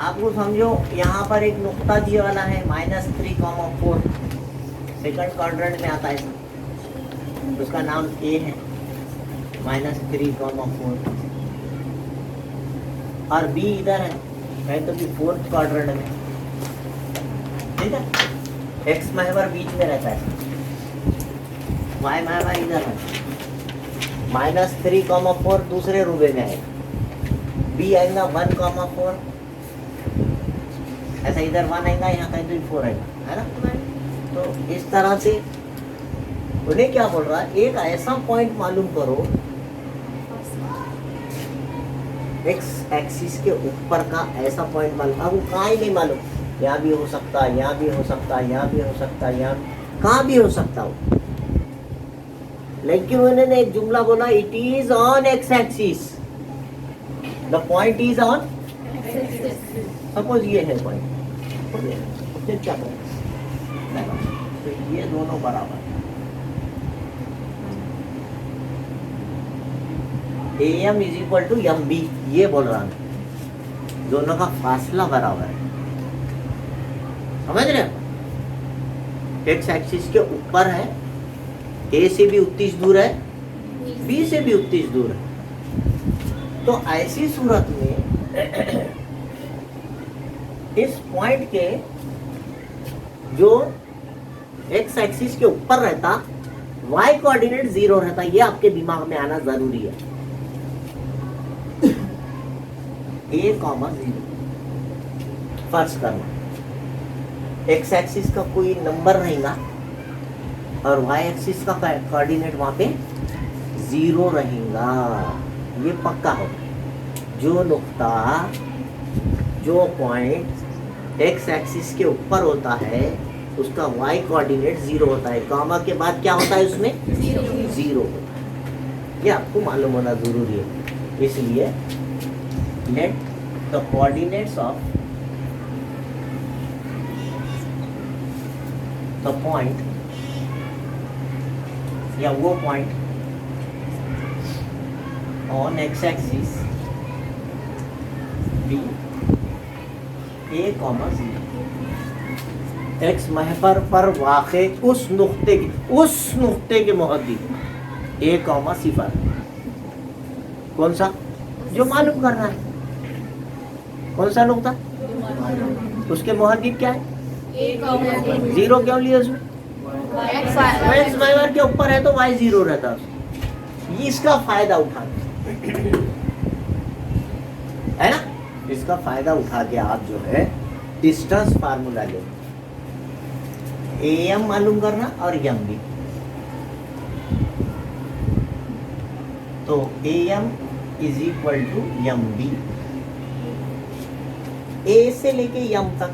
आपको समझो यहाँ पर एक नुक्ता दिया वाला है -3,4 सेकंड क्वाड्रेंट में आता है, उसका नाम ए है -3,4 और बी इधर है, कहे तो कि फोर्थ क्वाड्रेंट में, ठीक है। एक्स महवर बीच में रहता है, वाई महवर इधर है, -3,4 दूसरे रूबे में है, बी आएगा 1,4, ऐसा इधर 1 आएगा, यहाँ कहीं तो 4 आएगा, है ना। तो इस तरह से उन्हें क्या बोल रहा है, एक ऐसा पॉइंट मालूम करो एक्स एक्सिस के ऊपर का ऐसा पॉइंट मालूम, अब वो कहाँ ही नहीं मालूम, यहाँ भी हो सकता है, यहाँ भी हो सकता है, यहाँ भी हो सकता है, यहाँ कहाँ भी हो सकता हो, लेकिन उन्होंने एक जुमला बोला, it is on X axis, the point is on, suppose ये है पॉइंट, फिर क्या करें, तो ये दोनों बराबर, AM is equal to MB, ये बोल रहा हूं, दोनों का फासला बराबर है, समझ रहे हो। एक्स एक्सिस के ऊपर है, A से भी उतनी दूर है, B से भी उतनी दूर है, तो ऐसी सूरत में इस पॉइंट के जो एक्स एक्सिस के ऊपर रहता, y कोऑर्डिनेट 0 रहता, ये आपके दिमाग में आना जरूरी है। A, 0 फर्ज करना, एक्स एक्सिस का कोई नंबर रहेगा और y एक्सिस का कोऑर्डिनेट वहां पे 0 रहेगा, ये पक्का हो। जो नुक्ता, जो पॉइंट एक्स एक्सिस के ऊपर होता है उसका y कोऑर्डिनेट 0 होता है, कॉमा के बाद क्या होता है उसमें 0 होता है, ये आपको मालूम होना जरूरी है। इसलिए let the coordinates of the point, या वो point on X axis be A, 0, X महवर पर वाक़े उस नुक्ते के मुहद्दिद A, 0, कौन सा, जो मालूम करना है, कौन सा नुक्ता, उसके मुहद्दिद क्या है, 0 क्यों लिया उसमें, एक्स महवर के ऊपर है तो y 0 रहता है, इसका फायदा उठाना है ना, इसका फायदा उठा के आप जो है डिस्टेंस फार्मूला ले, AM मालूम करना और MB, तो AM is equal to MB, A से लेके M तक,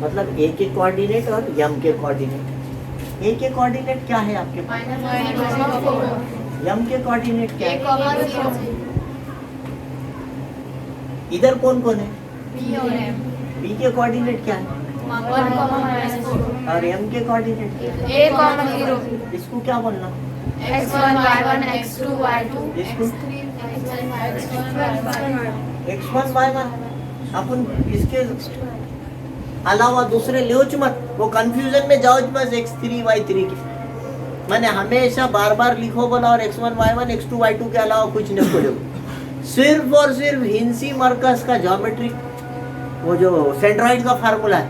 मतलब A के कोऑर्डिनेट और M के कोऑर्डिनेट। A के कोऑर्डिनेट क्या है आपके पास, M के कोऑर्डिनेट क्या है, इधर कौन कौन है, B के कोऑर्डिनेट क्या है, और M के कोऑर्डिनेट क्या है, इसको क्या बोलना, x1 y1 x2 y2 इसको x3 x1 y1, अपन इसके अलावा दूसरे ल्योच मत, वो कंफ्यूजन में जाओ मत x3 y3 की, मैंने हमेशा बार बार लिखो बोला, और x1 y1 x2 y2 के अलावा कुछ नहीं खोलो, सिर्फ और सिर्फ हिंसी मरकज का ज्योमेट्रिक, वो जो सेंट्रॉइड का फार्मूला है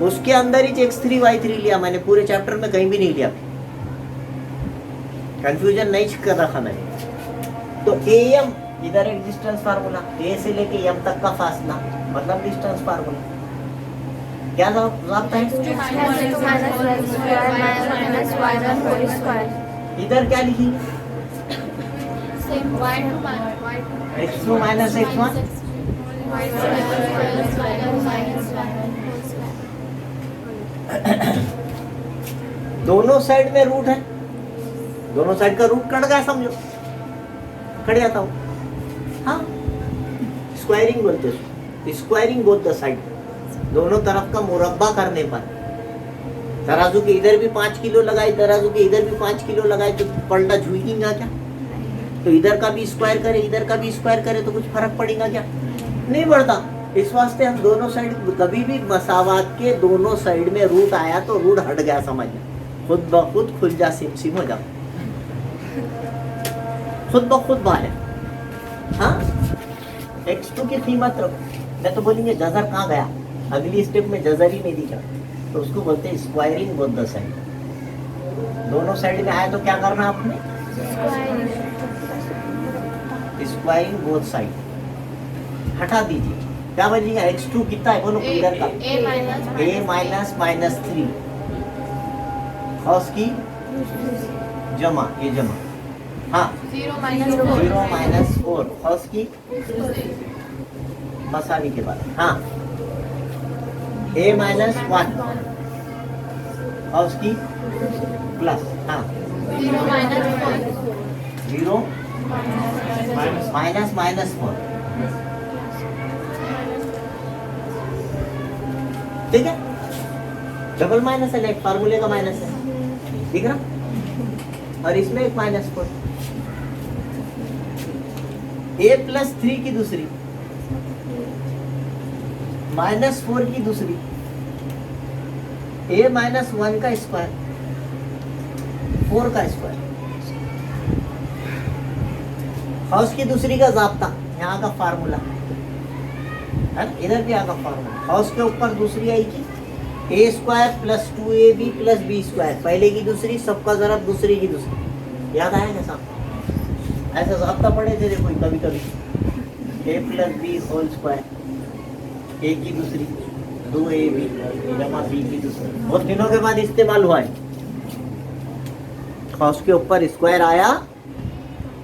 उसके अंदर ही x3 y3 लिया मैंने, पूरे चैप्टर में कहीं भी नहीं लिया, कंफ्यूजन नहीं कर रखा मैंने। तो AM इधर एक डिस्टेंस फार्मूला, A से लेके M तक का फासला मतलब डिस्टेंस फार्मूला, क्या जवाब है, इधर क्या लिखी, x2 minus x1, दोनों साइड में रूट है, दोनों साइड का रूट कट गया, समझो कट जाता हूँ, हाँ स्क्वायरिंग बोलते हैं, स्क्वायरिंग बोथ द साइड, दोनों तरफ का मुरब्बा करने पर, तराजू के इधर भी 5 किलो लगाए, तराजू के इधर भी 5 किलो लगाए, तो पलटा झुकेगा क्या, तो इधर का भी स्क्वायर करे, इधर का भी स्क्वायर करे तो कुछ फर्क पड़ेगा क्या, नहीं बढ़ता। इस वास्ते हम दोनों साइड, कभी भी मसावात के दोनों साइड में रूट आया तो रूट हट गया, समझना, खुद ब खुद खुल जा, सिम सिम हो जा, खुद ब खुद बाहर। हाँ, x2 की कीमत मैं तो बोलेंगे जजर कहाँ गया, अगली स्टेप में जजर ही नहीं दिखा, तो उसको बोलते हैं स्क्वायरिंग बोथ द साइड। दोनों साइड में आया तो क्या करना आपने, स्क्वायरिंग बोथ साइड, हटा दीजिए। क्या बनेगा, x2 कितना है बोलो, इधर का a माइनस माइनस 3 cos की जमा, ये जमा, हाँ 0 माइनस 4 cos की मसावी के बाद, हाँ a माइनस 1 cos की प्लस, हाँ 0 माइनस माइनस 4, ठीक है, डबल माइनस है, लाइक फार्मूले का माइनस है, ठीक है ना, और इसमें एक माइनस 4, a प्लस 3 की दूसरी माइनस 4 की दूसरी, a माइनस 1 का स्क्वायर 4 का स्क्वायर, हाउस की दूसरी का जाब्ता, यहाँ का फार्मूला है, इधर भी यहाँ का फार्मूला, हाउस के ऊपर दूसरी आएगी a square plus 2ab plus b square, पहले की दूसरी सबका जरा दूसरी की दूसरी, याद आया ना साहब, ऐसा जाब्ता पढ़े थे देखो कभी कभी, a plus b whole square, a की दूसरी 2ab जमा b की दूसरी, बहुत दिनों के बाद इस्तेमाल हुआ है, हाउस के ऊपर स्क्वायर आया,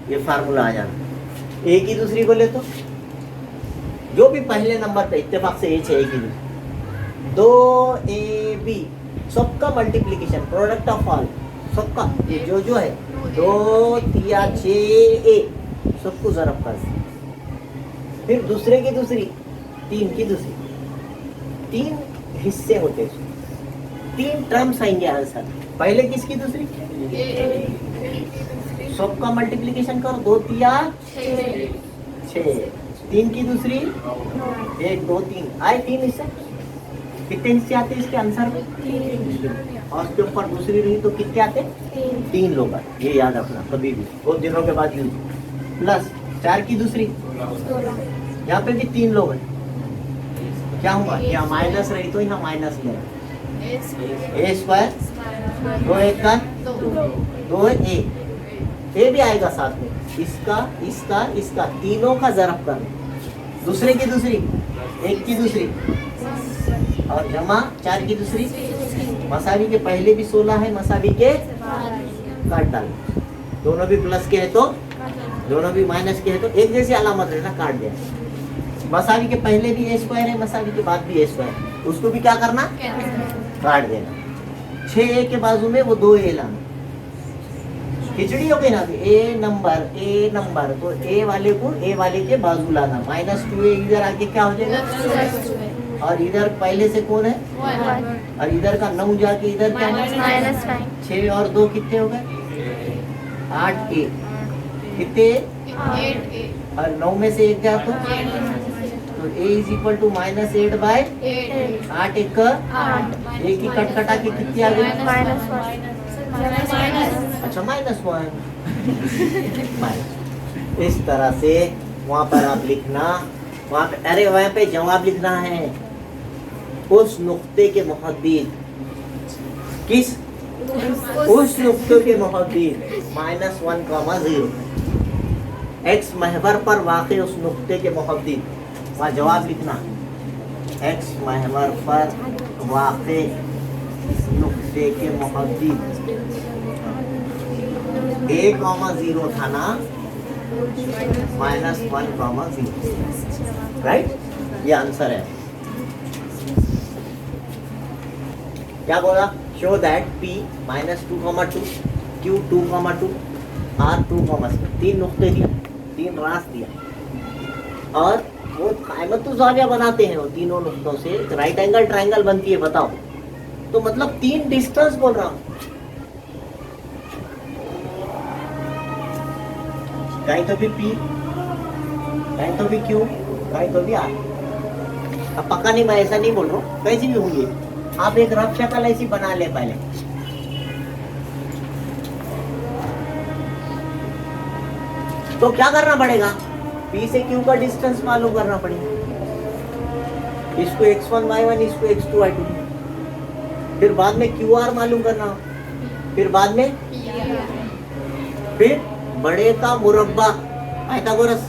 ये फार्मूला आ जाना, a की दूसरी को ले तो जो भी पहले नंबर पे इत्तेफाक से h है, a की दूसरी 2ab सबका मल्टीप्लिकेशन, प्रोडक्ट ऑफ ऑल सबका, ये जो है 2 3 6 सबको जरब कर, फिर दूसरे की दूसरी 3 की दूसरी, 3 हिस्से होते हैं, 3 टर्म्स आएंगे आंसर, पहले किसकी दूसरी, सबका मल्टीप्लिकेशन करो 2 3 6, 3 की दूसरी 1 2 3 आए, 3 हिस्से, कितने हिस्से आते हैं इसके आंसर में, और उसके ऊपर दूसरी रही तो कितने आते, 3 लोग आते, ये याद रखना कभी भी, बहुत दिनों के बाद यूज, प्लस 4 की दूसरी, यहाँ पे भी 3 लोग हैं, क्या हुआ, यहाँ माइनस रही तो यहाँ माइनस ले, a स्क्वायर 2 1 का 2 a भी आएगा साथ में, इसका इसका इसका तीनों का जरब कर, दूसरे की दूसरी 1 की दूसरी और जमा 4 की दूसरी, मसावी के पहले भी 16 है, मसावी के काट डाल, दोनों भी प्लस के है तो दोनों भी माइनस के है तो एक जैसी अलामत रहना, काट दिया, मसावी के पहले भी a स्क्वायर है, मसावी के बाद भी a स्क्वायर, उसको भी क्या करना, काट देना, 6a के बाजू में वो 2a लाना, खिचड़ी हो गई ना, a नंबर तो a वाले के बाजू लाना, माइनस 2a इधर आके क्या हो जाएगा, और इधर पहले से कौन है, और इधर का 9 जाके इधर क्या है, 6 और 2 कितने हो गए, 8a, कितने, 8 और 9 में से 1 जाए तो a is equal to minus 8 by 8 1 का 1 की कट कटा के कितनी आ गई, अच्छा -1, इस तरह से वहाँ पर आप लिखना, वहाँ पे, अरे वहाँ पे जवाब लिखना है, उस नुक्ते के मुहद्दिद, किस, उस नुक्ते के मुहद्दिद -1, 0, x महवर पर वाक़े उस नुक्ते के मुहद्दिद, वहाँ जवाब लिखना, x महवर पर वाक़े नुक्ते के मुहद्दिद, 1,0 था ना, -1,0, राइट, ये आंसर है। क्या बोला, show that p -2,2 q 2,2 r 2,3, 3 नुक्ते दिया, 3 रास दिया, और वो कायमत तो ज़ाविया बनाते हैं, वो तीनों नुक्तों से राइट एंगल ट्रायंगल बनती है, बताओ, तो मतलब 3 डिस्टेंस बोल रहा हूँ, कहीं तो भी p, कहीं तो भी q, कहीं तो भी आ, अब पक्का नहीं, मैं ऐसा नहीं बोल रहा हूँ, कैसी भी होंगी, आप एक रफ शक्ल ऐसी बना ले पहले। तो क्या करना पड़ेगा, P से Q का डिस्टेंस मालूम करना पड़ेगा, इसको x1 y1, इसको x2 y2, फिर बाद में QR मालूम करना, फिर बाद में फिर बड़े का मुरब्बा पाइथागोरस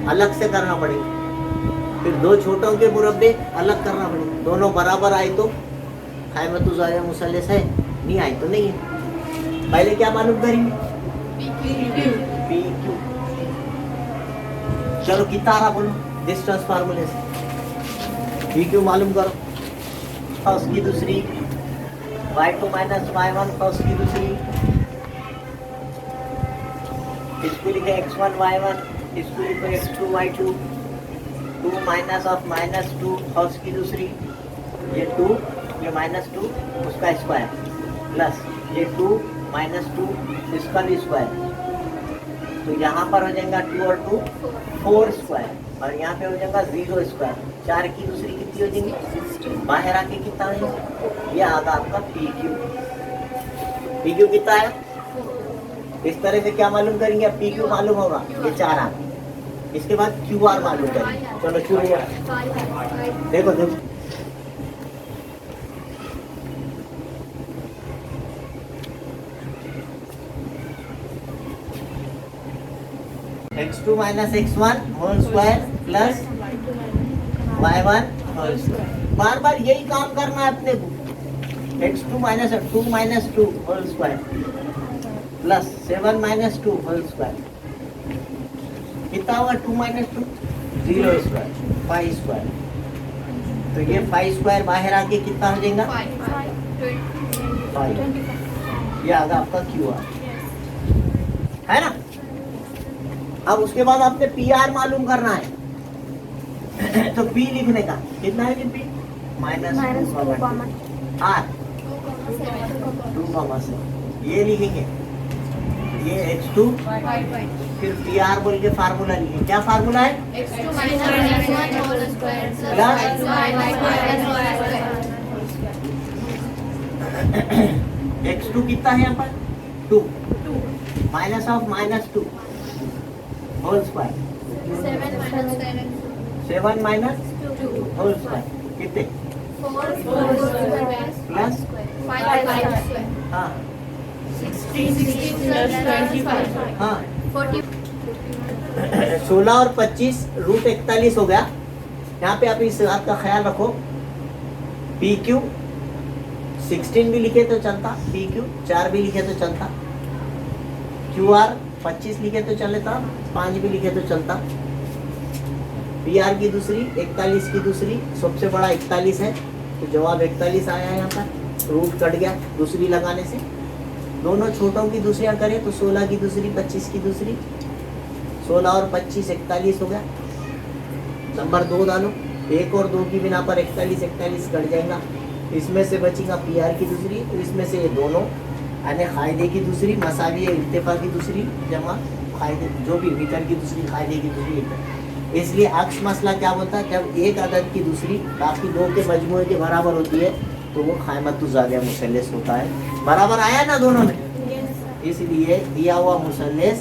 अलग से करना पड़ेगा, फिर दो छोटों के मुरब्बे अलग करना पड़ेगा, दोनों बराबर आए तो क़ाइमतुज़्ज़ाविया मुसल्लस है, नहीं आए तो नहीं है। पहले क्या मालूम करेंगे, PQ। चलो कितना आ रहा बोलो डिस्टेंस फार्मूले से, PQ मालूम करो, फर्स्ट की दूसरी, y2 माइनस y1 फर्स्ट की दूसरी, इसको लिखे x1 y1, इसको लिखे x2 y2, 2 minus of minus 2 first की दूसरी, ये 2 ये माइनस 2 उसका स्क्वायर, प्लस ये 2 माइनस 2 इसका भी स्क्वायर, तो यहाँ पर हो जाएगा 2 और 2 4 स्क्वायर, और यहाँ पे हो जाएगा 0 स्क्वायर, 4 की दूसरी कितनी हो जाएगी, बाहर आके कितना हो जाएगा, ये आगा आपका PQ। PQ कितना है, इस तरह से क्या मालूम करेंगे, अब PQ मालूम होगा, ये 4 आ, इसके बाद QR मालूम करेंगे। चलो शुरू, देखो देखो x2 minus x1 whole square plus y1 whole square, बार बार यही काम करना है अपने को, x2 minus 2 minus 2 whole square plus 7 minus 2 whole square, कितना होगा 2 माइनस 2 0 स्क्वायर 5 स्क्वायर, तो ये 5 स्क्वायर बाहर आके कितना हो जाएगा 5, ये आगा आपका QR है ना। अब उसके बाद आपने PR मालूम करना है, तो P लिखने का कितना है, P माइनस R 2,7, ये लिखेंगे, ये x2 फिर PR बोल के फार्मूला लिखेंगे, क्या फार्मूला है, x2 कितना है यहाँ पर 2 minus of minus 2 whole square, 7 minus whole square कितने, प्लस हाँ हाँ 16 और 25 रूट 41 हो गया। यहाँ पे आप इस बात का ख्याल रखो, PQ 16 भी लिखे तो चलता, PQ 4 भी लिखे तो चलता, QR 25 लिखे तो चलता, 5 भी लिखे तो चलता, PR की दूसरी 41 की दूसरी, सबसे बड़ा 41 है, तो जवाब 41 आया यहाँ पर, रूट कट गया दूसरी लगाने से, दोनों छोटों की दूसरियाँ करें तो 16 की दूसरी 25 की दूसरी, 16 और 25 41 हो गया, नंबर 2 डालो, 1 और 2 की बिना पर 41 कट जाएगा, इसमें से बचेगा PR की दूसरी, तो इसमें से ये दोनों यानी कायदे की दूसरी मसावी इल्तिफा की दूसरी जमा कायदे जो भी मीटर की दूसरी कायदे की दूसरी, इसलिए अक्स मसला क्या बोलता है, जब एक अदद की दूसरी बाकी दो के मजमूए के बराबर होती है तो वो क़ाइमतुज़्ज़ाविया मुसल्लस होता है, बराबर आया ना दोनों में, इसलिए दिया हुआ मुसल्लस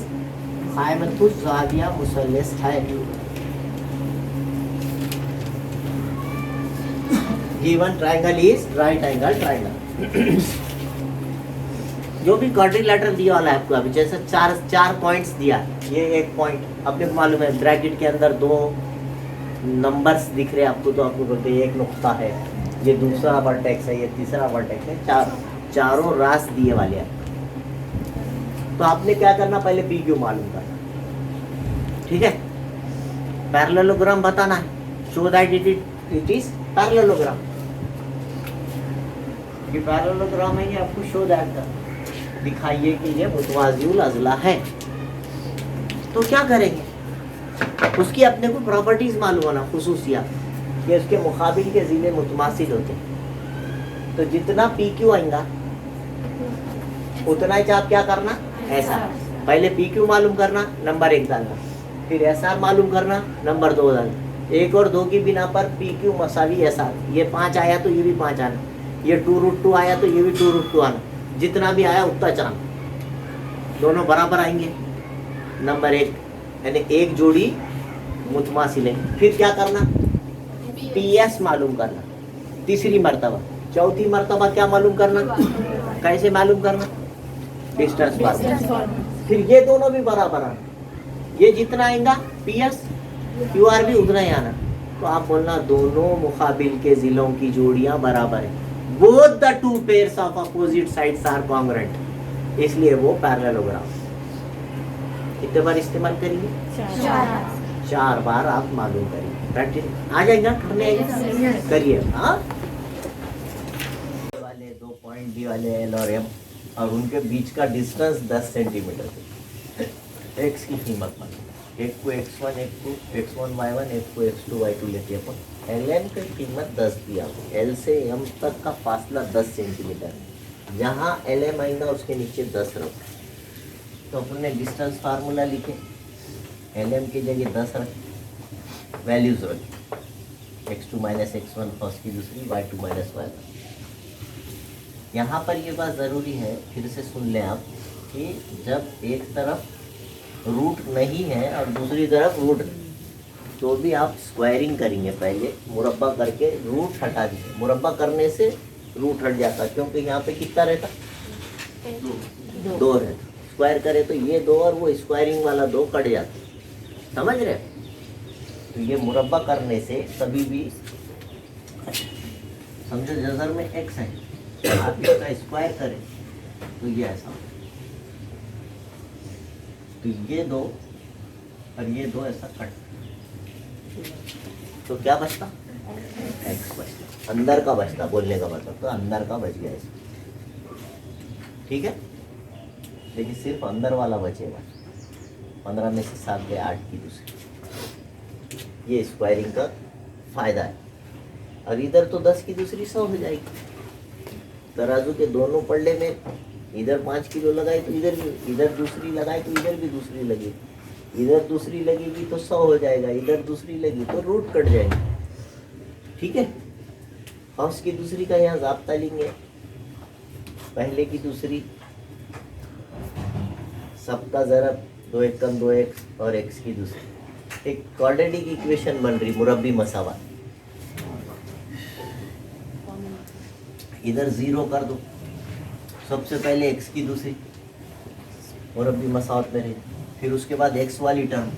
क़ाइमतुज़्ज़ाविया मुसल्लस है। Given triangle is right angle triangle. जो भी क्वाड्रिलेटरल दिया वाला है आपको, अभी जैसे चार पॉइंट्स दिया, ये एक पॉइंट अपने को मालूम है, ब्रैकेट के अंदर 2 नंबर्स दिख रहे हैं आपको, तो आपको बोलते हैं एक नुक्ता है, ये दूसरा वर्टेक्स है, ये तीसरा वर्टेक्स है, चारों रास दिए वाले हैं। तो आपने क्या करना, पहले PQ मालूम करना, ठीक है, पैरेललोग्राम बताना है, show that it is parallelogram, ये पैरेललोग्राम है, ये आपको शो दैट करना, दिखाइए कि ये मुतवाज़िउल अज़ला है। तो क्या करेंगे, उसकी अपने को प्रॉपर्टीज मालूम होना, खुसूसियात कि उसके मुकाबिल के ज़िले मुतमासिल होते हैं, तो जितना PQ आएगा उतना ही आप क्या करना, SR, पहले PQ मालूम करना, नंबर 1 डालना, फिर SR मालूम करना, नंबर 2 डालना, 1 और 2 की बिना पर पी क्यू मसावी ऐसा, ये 5 आया तो ये भी 5 आना, ये 2√2 आया तो ये भी 2√2 आना, जितना भी आया उतना चलाना, दोनों बराबर आएंगे। नंबर 1 यानी एक जोड़ी मुतमासिल है। फिर क्या करना, पीएस मालूम करना, तीसरी मर्तबा। चौथी मर्तबा क्या मालूम करना, कैसे मालूम करना, डिस्टेंस फार्मूला। फिर ये दोनों भी बराबर आना, ये जितना आएगा पीएस क्यूआर भी उतना ही आना। तो आप बोलना दोनों मुकाबिल के जिलों की जोड़ियां बराबर है, both the two pairs of opposite sides are congruent, इसलिए वो पैरेललोग्राम। कितने बार इस्तेमाल करिए, 4 बार आप मालूम करिए, प्रैक्टिस आ जाएगा, करने आएगा, करिए। हाँ, वाले 2 पॉइंट बी वाले एल और एम और उनके बीच का डिस्टेंस 10 सेंटीमीटर। एक्स की कीमत मालूम, एक को x1, एक को x1 y1, एक को x2 y2 लेते हैं अपन। lm की कीमत 10 दिया, l से m तक का फासला 10 सेंटीमीटर, जहाँ lm आएगा उसके नीचे 10 रखो। तो अपन ने डिस्टेंस फार्मूला लिखे, lm की जगह 10 रखे, वैल्यूज रखे, x2 माइनस x1 फर्स्ट की दूसरी, y2 माइनस y1। यहाँ पर ये बात ज़रूरी है, फिर से सुन लें आप, कि जब एक तरफ रूट नहीं है और दूसरी तरफ रूट, तो भी आप स्क्वायरिंग करेंगे। पहले मुरब्बा करके रूट हटा दीजिए, मुरब्बा करने से रूट हट जाता, क्योंकि यहाँ पे कितना रहता, 2 रहता। स्क्वायर करे तो ये 2 और वो स्क्वायरिंग वाला 2 कट जाता, समझ रहे। तो ये मुरब्बा करने से कभी भी, समझो जजर में x है, आप इसका स्क्वायर करें तो ये ऐसा, तो ये 2 और ये 2 ऐसा कट, तो क्या बचता, x बचता, अंदर का बचता, बोलने का मतलब तो अंदर का बच गया ऐसा, ठीक है। लेकिन सिर्फ अंदर वाला बचेगा, 15 में से 7 गए 8 की दूसरी, ये स्क्वायरिंग का फायदा है। और इधर तो 10 की दूसरी 100 हो जाएगी। तराजू के दोनों पल्ले में इधर 5 किलो लगाए तो इधर भी, इधर दूसरी लगाए तो इधर भी दूसरी लगी, इधर दूसरी लगेगी तो 100 हो जाएगा, इधर दूसरी लगी तो रूट कट जाएगी, ठीक है। हाउस की दूसरी का यहाँ ज़ाब्ता लेंगे, पहले की दूसरी सबका ज़रब 2 एकम 2x और x की दूसरी, एक क्वाड्रेटिक इक्वेशन बन रही, मुरब्बी मसावा। इधर 0 कर दो, सबसे पहले x की दूसरी मुरब्बी मसावत में रही, फिर उसके बाद x वाली टर्म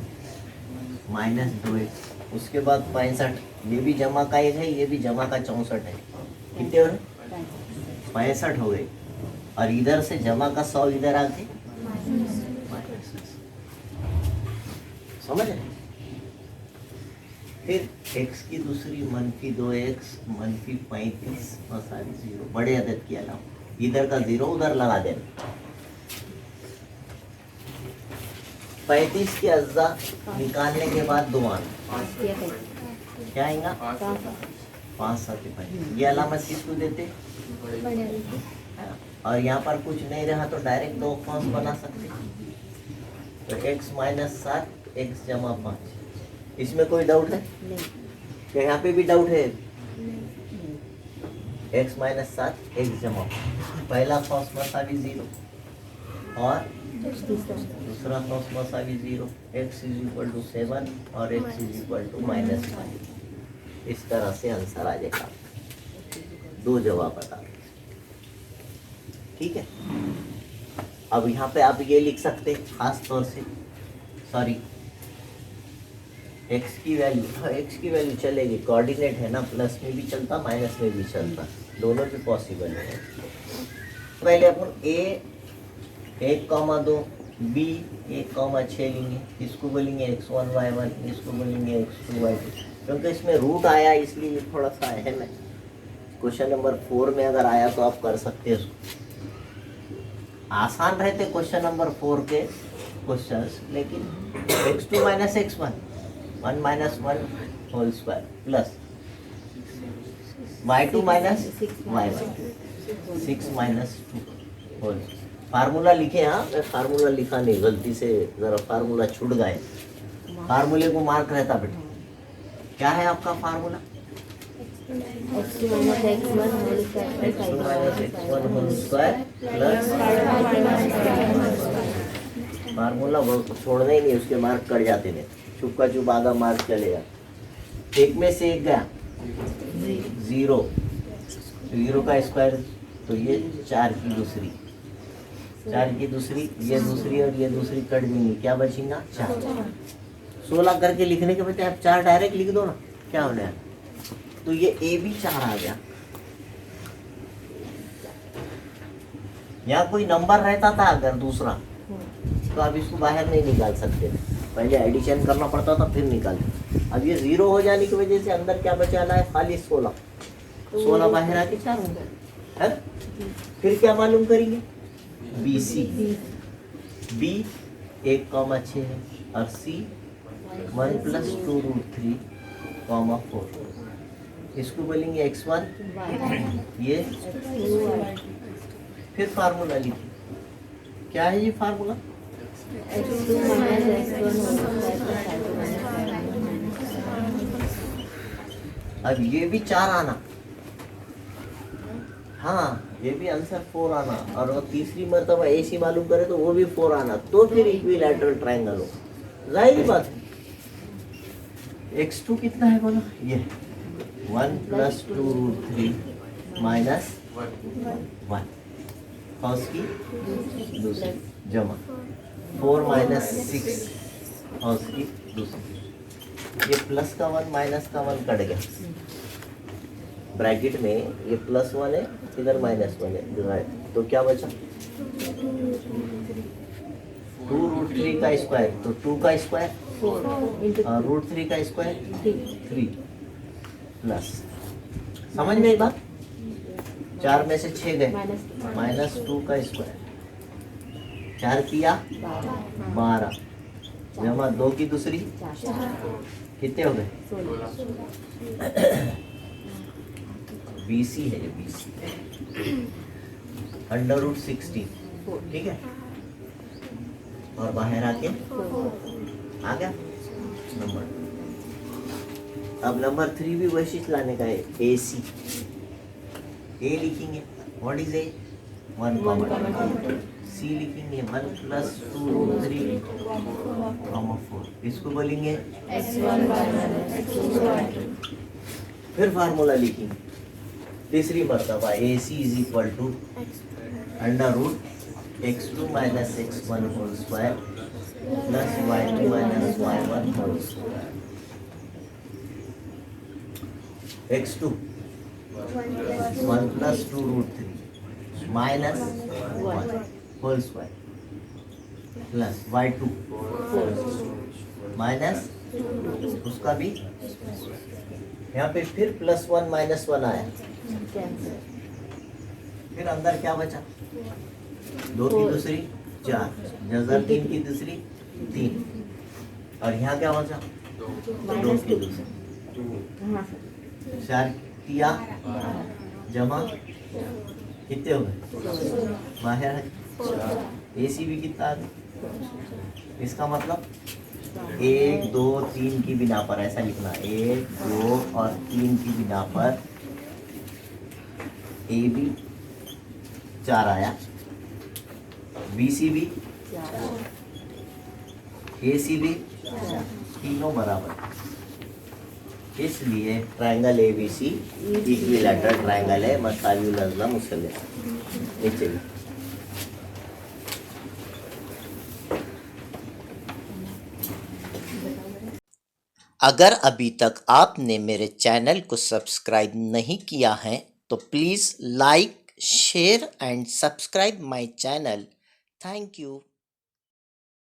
माइनस 2x, उसके बाद 65, ये भी जमा का 1 है, ये भी जमा का 64 है, कितने हो रहे, 65 हो गए। और इधर से जमा का 100 इधर आ गए, समझ रहे। फिर x की दूसरी -2x -35 और सारी 0, बड़े अदद की अलावा इधर का 0 उधर लगा देना। 35 के अज्जा निकालने के बाद 2 आना, क्या आएगा, 5 7 5। ये अलामत किसको देते, और यहाँ पर कुछ नहीं रहा तो डायरेक्ट 2 कौस बना सकते, तो x - 7 x जमा 5। इसमें कोई डाउट है क्या, यहाँ पे भी डाउट है, x - 7 x जमा, पहला कौस मसावी 0 और दूसरा कौस मसावी 0, x = 7 और x = -5। इस तरह से आंसर आ जाएगा, 2 जवाब बता, ठीक है। अब यहाँ पे आप ये लिख सकते हैं खास तौर से, सॉरी x की वैल्यू चलेगी, कोऑर्डिनेट है ना, प्लस में भी चलता माइनस में भी चलता, दोनों भी पॉसिबल है। पहले अपन a 1,2 b 1,6 लेंगे, इसको बोलेंगे x1 y1, इसको बोलेंगे x2 y2, क्योंकि इसमें रूट आया इसलिए ये थोड़ा सा अहम है। क्वेश्चन नंबर 4 में अगर आया तो आप कर सकते हैं उसको, आसान रहते क्वेश्चन नंबर 4 के क्वेश्चंस, लेकिन x2 - x1 1 - 1 whole square plus y2 - y1 6 - 2 whole. Formula लिखे, हाँ मैं फार्मूला लिखा नहीं, गलती से ज़रा फार्मूला छूट गए, फार्मूले को मार्क रहता बेटा, क्या है आपका formula? x2 minus x1 whole square plus x2 5 minus x1 whole square plus formula वो छोड़ना ही नहीं, उसके मार्क कट जाते थे, चुपका चुप आधा मार्क चलेगा। एक में से एक गया जीरो, जीरो का स्क्वायर तो ये 4 की दूसरी, 4 की दूसरी, ये दूसरी और ये दूसरी कट देंगी, क्या बचेगा 4। 16 करके लिखने के बजाय आप 4 डायरेक्ट लिख दो ना, क्या होने है। तो ये ए भी 4 आ गया। यहाँ कोई नंबर रहता था अगर दूसरा, तो आप इसको बाहर नहीं निकाल सकते थे, पहले एडिशन करना पड़ता था फिर निकालते। अब ये 0 हो जाने की वजह से अंदर क्या बचा है, खाली 16, 16 बाहर आके 4 हो गया है। फिर क्या मालूम करेंगे, बी सी, बी 1,6 है और सी 1 + 2√3, 4। इसको बोलेंगे x1, ये फिर फार्मूला लिखिए, क्या है ये formula, x2 minus x1 whole square plus 5 अब ये भी 4 आना, हाँ ये भी आंसर 4 आना, और वो तीसरी मर्तबा ऐसी मालूम करे तो वो भी 4 आना, तो फिर इक्विलैटरल ट्रायंगल हो, जाहिर बात है। x2 कितना है बोलो, ये 1 + 2√3 माइनस 1, कॉस की दूसरी जमा 4 माइनस 6 कॉस की दूसरी, ये प्लस का 1 माइनस का 1 कट गया, ब्रैकेट में ये +1 है, इधर -1 है डिवाइड, तो क्या बचा 2√3 का स्क्वायर, तो 2 का स्क्वायर 4 और √3 का स्क्वायर 3 प्लस, समझ में एक बात, 4 में से 6 गए, -2 का स्क्वायर, 4 किया 12 जमा 2 की दूसरी, कितने हो गए, BC है ये, BC √16, ठीक है, और बाहर आके आ गया नंबर। अब नंबर 3 भी वैशिष्ट लाने का है, AC, A लिखेंगे, व्हाट इज A, 1, C लिखेंगे 1 + 2√3, 4, इसको बोलेंगे x1 minus x2 फिर फार्मूला लिखेंगे, तीसरी मर्तबा AC = √x2 - x1 whole square plus y2 - y1 whole square, x2 1 + 2√3 minus 1 whole square plus y2 minus उसका भी, यहाँ पे फिर +1 -1 आया, कैंसिल, फिर अंदर क्या बचा, 2 की दूसरी 4, जजर 3 की दूसरी 3, और यहाँ क्या बचा 2 की दूसरी, कहाँ से 4 किया जमा कितने हो गए, बाहर AC भी कितना आ गया, इसका मतलब 1 2 3 की बिना पर, ऐसा लिखना 1 2 और 3 की बिना पर AB 4 आया, BC भी, AC भी, तीनों बराबर, इसलिए ट्रायंगल ABC इक्विलैटरल ट्रायंगल है, मसावियुल अज़ला मुसल्लस। नीचे अगर अभी तक आपने मेरे चैनल को सब्सक्राइब नहीं किया है तो please like, share and subscribe my channel. Thank you.